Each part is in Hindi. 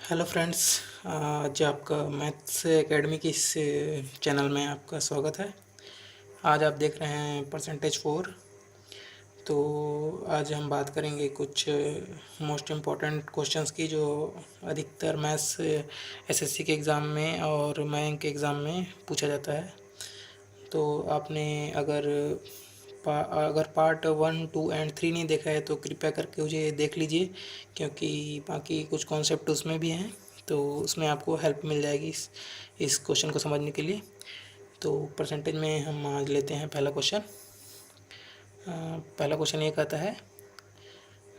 Hello friends. आज आपका मैथ्स एकेडमी की इस चैनल में आपका स्वागत है। आज आप देख रहे हैं परसेंटेज 4। तो आज हम बात करेंगे कुछ मोस्ट इम्पॉर्टेंट क्वेश्चंस की जो अधिकतर मैथ्स एसएससी के एग्ज़ाम में और बैंक के एग्ज़ाम में पूछा जाता है। तो आपने अगर पार्ट 1, 2 एंड 3 नहीं देखा है तो कृपया करके मुझे देख लीजिए, क्योंकि बाकी कुछ कॉन्सेप्ट उसमें भी हैं, तो उसमें आपको हेल्प मिल जाएगी इस क्वेश्चन को समझने के लिए। तो परसेंटेज में हम आज लेते हैं पहला क्वेश्चन। पहला क्वेश्चन ये कहता है,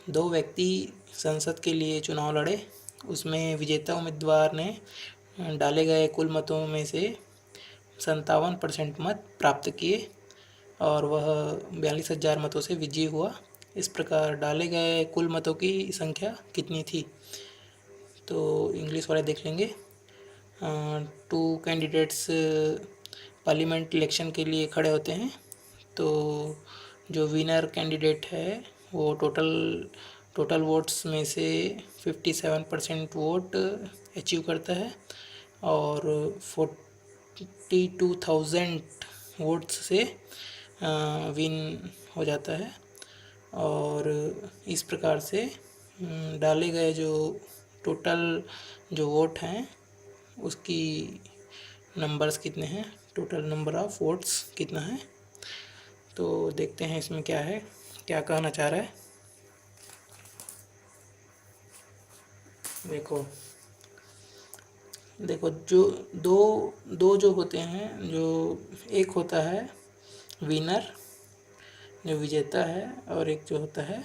दो व्यक्ति संसद के लिए चुनाव लड़े। उसमें विजेता उम्मीदवार ने डाले गए कुल मतों में से 57% मत प्राप्त किए और वह 42,000 मतों से विजयी हुआ। इस प्रकार डाले गए कुल मतों की संख्या कितनी थी? तो इंग्लिश वाले देख लेंगे। टू कैंडिडेट्स पार्लियामेंट इलेक्शन के लिए खड़े होते हैं। तो जो विनर कैंडिडेट है वो टोटल वोट्स में से 57% वोट अचीव करता है और 42,000 वोट्स से विन हो जाता है। और इस प्रकार से डाले गए जो टोटल जो वोट हैं उसकी नंबर्स कितने हैं, टोटल नंबर ऑफ वोट्स कितना है। तो देखते हैं इसमें क्या है, क्या कहना चाह रहा है। देखो देखो जो दो दो जो होते हैं, जो एक होता है विनर जो विजेता है और एक जो होता है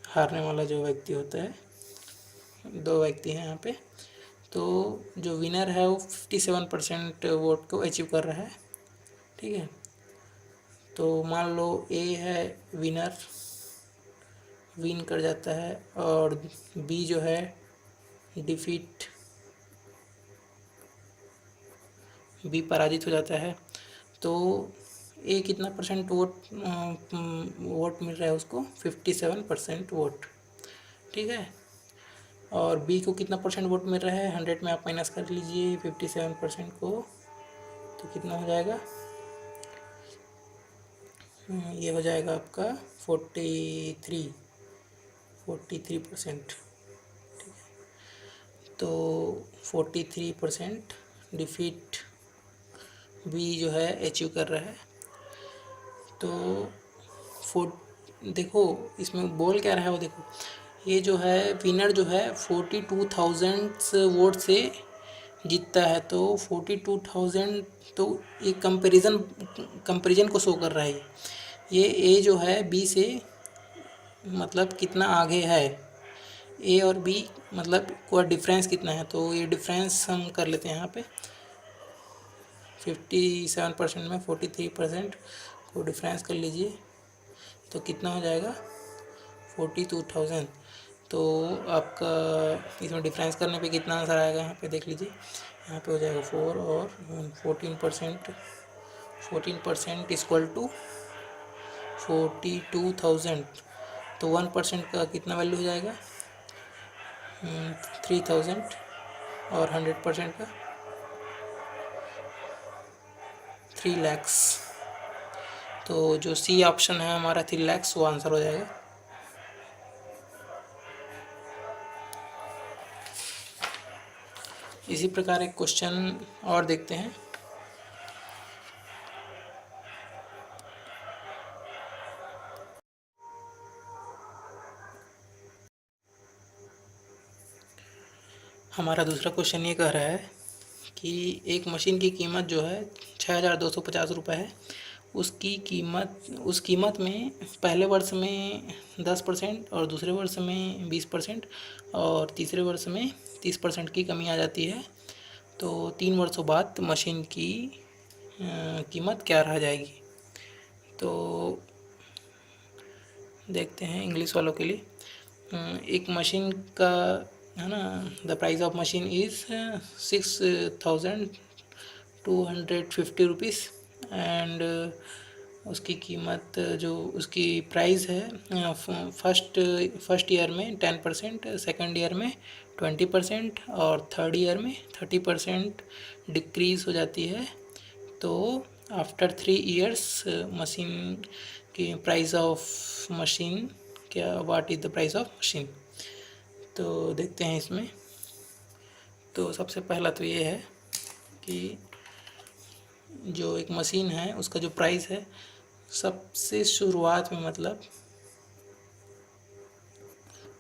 हारने वाला जो व्यक्ति होता है। दो व्यक्ति हैं यहाँ पे। तो जो विनर है वो 57% वोट को अचीव कर रहा है, ठीक है। तो मान लो ए है विनर, विन कर जाता है, और बी जो है डिफीट, बी पराजित हो जाता है। तो ए कितना परसेंट वोट मिल रहा है उसको? 57% वोट, ठीक है। और बी को कितना परसेंट वोट मिल रहा है? 100 में आप माइनस कर लीजिए 57% को, तो कितना हो जाएगा? ये हो जाएगा आपका 43%, ठीक है। तो 43% डिफीट बी जो है अचीव कर रहा है। तो देखो इसमें बोल क्या रहा है वो देखो, ये जो है विनर जो है 42,000 वोट से जीतता है। तो 42,000, तो ये कंपैरिजन को शो कर रहा है। ये ए जो है बी से मतलब कितना आगे है, ए और बी मतलब को डिफरेंस कितना है। तो ये डिफरेंस हम कर लेते हैं यहाँ पे। 57% में 43% को डिफरेंस कर लीजिए, तो कितना हो जाएगा? 42,000। तो आपका इसमें डिफरेंस करने पे कितना आंसर आएगा यहाँ पे देख लीजिए। यहाँ पे हो जाएगा 4 और 14% इक्वल टू 42,000। तो 1% का कितना वैल्यू हो जाएगा? 3,000 और 100% का 3 lakhs। तो जो सी ऑप्शन है हमारा 3 lakhs वो आंसर हो जाएगा। इसी प्रकार एक क्वेश्चन और देखते हैं। हमारा दूसरा क्वेश्चन ये कह रहा है कि एक मशीन की कीमत जो है 6,250 रुपये है। उस कीमत में पहले वर्ष में 10% और दूसरे वर्ष में 20% और तीसरे वर्ष में 30% की कमी आ जाती है। तो 3 वर्षों बाद मशीन की कीमत क्या रह जाएगी? तो देखते हैं इंग्लिश वालों के लिए। एक मशीन का है ना, the price of machine is 6,250 rupees and उसकी कीमत जो उसकी प्राइस है फर्स्ट ईयर में 10%, सेकंड ईयर में 20% और थर्ड ईयर में 30% डिक्रीज़ हो जाती है। तो आफ्टर 3 इयर्स मशीन की प्राइस ऑफ मशीन क्या, what is the price of machine. तो देखते हैं इसमें। तो सबसे पहला तो ये है कि जो एक मशीन है उसका जो प्राइस है सबसे शुरुआत में, मतलब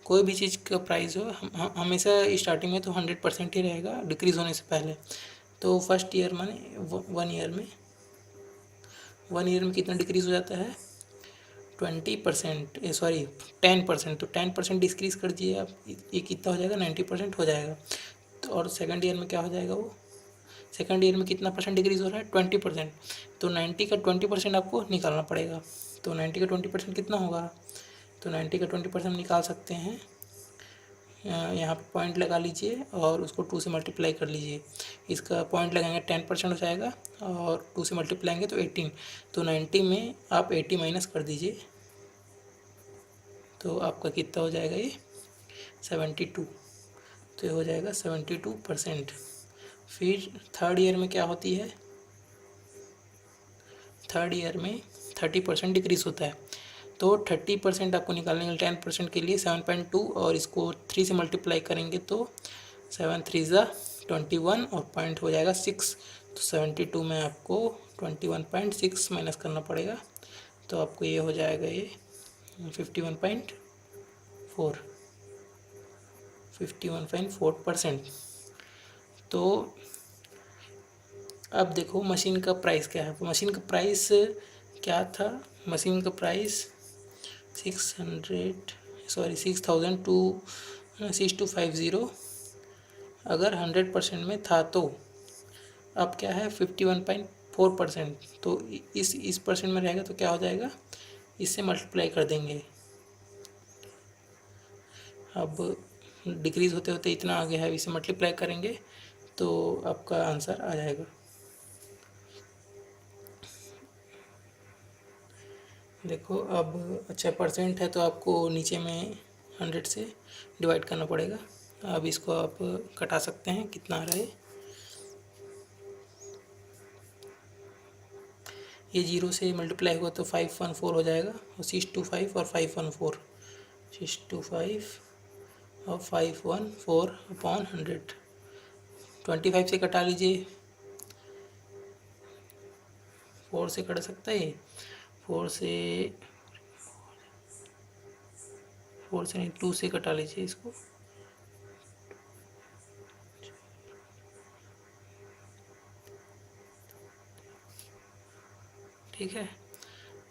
कोई भी चीज़ का प्राइस हो हमेशा स्टार्टिंग में तो 100% ही रहेगा डिक्रीज़ होने से पहले। तो फर्स्ट ईयर माने 1 ईयर में कितना डिक्रीज़ हो जाता है 20%, सॉरी 10%। तो 10% डिक्रीज़ कर दिए आप, ये कितना हो जाएगा 90% हो जाएगा। तो और सेकंड ईयर में क्या हो जाएगा, वो सेकंड ईयर में कितना परसेंट डिक्रीज़ हो रहा है 20%। तो 90 का 20% आपको निकालना पड़ेगा। तो 90 का 20% कितना होगा, तो 90 का 20% निकाल सकते हैं। यहाँ पे पॉइंट लगा लीजिए और उसको 2 से मल्टीप्लाई कर लीजिए। इसका पॉइंट लगाएंगे 10% हो जाएगा और 2 से मल्टीप्लाएंगे तो 18। तो 90 में आप 80 माइनस कर दीजिए तो आपका कितना हो जाएगा, ये 72। तो ये हो जाएगा 72%। फिर थर्ड ईयर में क्या होती है, थर्ड ईयर में 30% डिक्रीज़ होता है। तो 30% आपको निकालने के लिए 10% के लिए 7.2 और इसको 3 से मल्टीप्लाई करेंगे तो 7 3 ज़ा 21 और पॉइंट हो जाएगा 6। तो 72 में आपको 21.6 माइनस करना पड़ेगा। तो आपको ये हो जाएगा ये 51.4%। तो अब देखो मशीन का प्राइस क्या है। मशीन का प्राइस क्या था, मशीन का प्राइस 6250 अगर 100% में था। तो अब क्या है 51.4%। तो इस परसेंट में रहेगा तो क्या हो जाएगा, इससे मल्टीप्लाई कर देंगे। अब डिक्रीज़ होते होते इतना आ गया है, इसे मल्टीप्लाई करेंगे तो आपका आंसर आ जाएगा। देखो अब अच्छा परसेंट है तो आपको नीचे में 100 से डिवाइड करना पड़ेगा। अब इसको आप कटा सकते हैं, कितना आ रहा है, ये 0 से मल्टीप्लाई हुआ तो 514 हो जाएगा और 625 और 514, 625 और 514 अपॉन 100। 25 से कटा लीजिए, 4 से कट सकता है, 4 से नहीं 2 से कटा लीजिए इसको। ठीक है,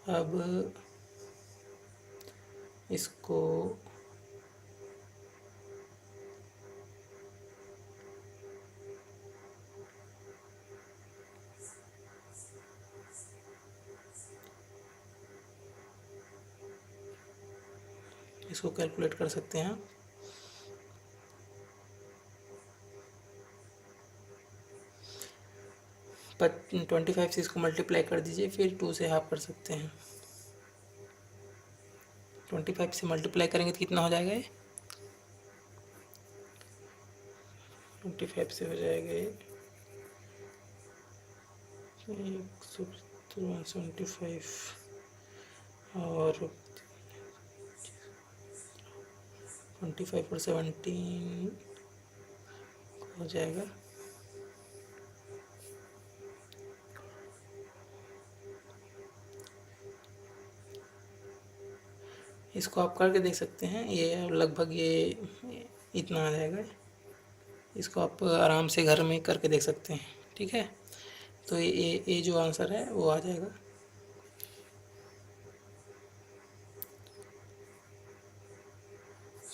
अब इसको कैलकुलेट कर सकते हैं। 25 से इसको मल्टीप्लाई कर दीजिए, फिर 2 से हाफ कर सकते हैं। 25 से मल्टीप्लाई करेंगे तो कितना हो जाएगा, ये 25 से हो जाएगा ये 175 और 25 और 17 हो जाएगा इसको आप करके देख सकते हैं। ये लगभग ये इतना आ जाएगा। इसको आप आराम से घर में करके देख सकते हैं। ठीक है, तो ये जो आंसर है वो आ जाएगा।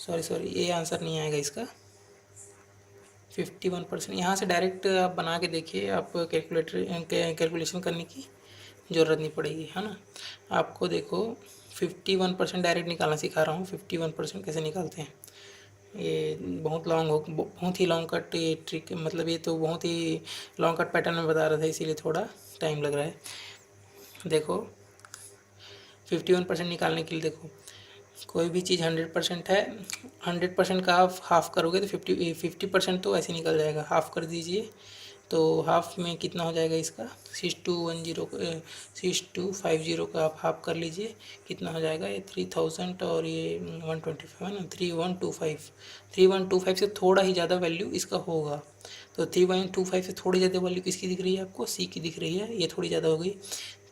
सॉरी ये आंसर नहीं आएगा इसका। 51%। यहाँ से डायरेक्ट आप बना के देखिए, आप कैलकुलेशन करने की ज़रूरत नहीं पड़ेगी, है ना। आपको देखो 51% डायरेक्ट निकालना सिखा रहा हूँ। 51% कैसे निकालते हैं, ये बहुत ही लॉन्ग कट ये ट्रिक, मतलब ये तो बहुत ही लॉन्ग कट पैटर्न में बता रहा था, इसीलिए थोड़ा टाइम लग रहा है। देखो 51% निकालने के लिए देखो, कोई भी चीज़ 100% है, 100% का आप हाफ करोगे तो 50% तो ऐसे निकल जाएगा। हाफ कर दीजिए तो हाफ में कितना हो जाएगा इसका, 6250 का आप हाफ कर लीजिए, कितना हो जाएगा ये 3000 और ये 125 है ना, 3125 से थोड़ा ही ज़्यादा वैल्यू इसका होगा। तो 3125 से थोड़ी ज़्यादा वैल्यू किसकी दिख रही है आपको, सी की दिख रही है, ये थोड़ी ज़्यादा हो गई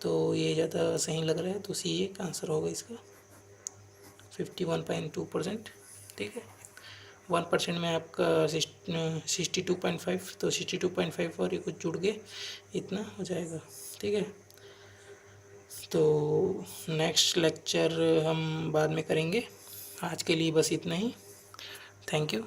तो ये ज़्यादा सही लग रहा है, तो सी एक आंसर होगा इसका 51.2%। ठीक है, 1% में आपका 62.5, तो 62.5 और ये कुछ जुड़ के इतना हो जाएगा। ठीक है, तो नेक्स्ट लेक्चर हम बाद में करेंगे, आज के लिए बस इतना ही। Thank you.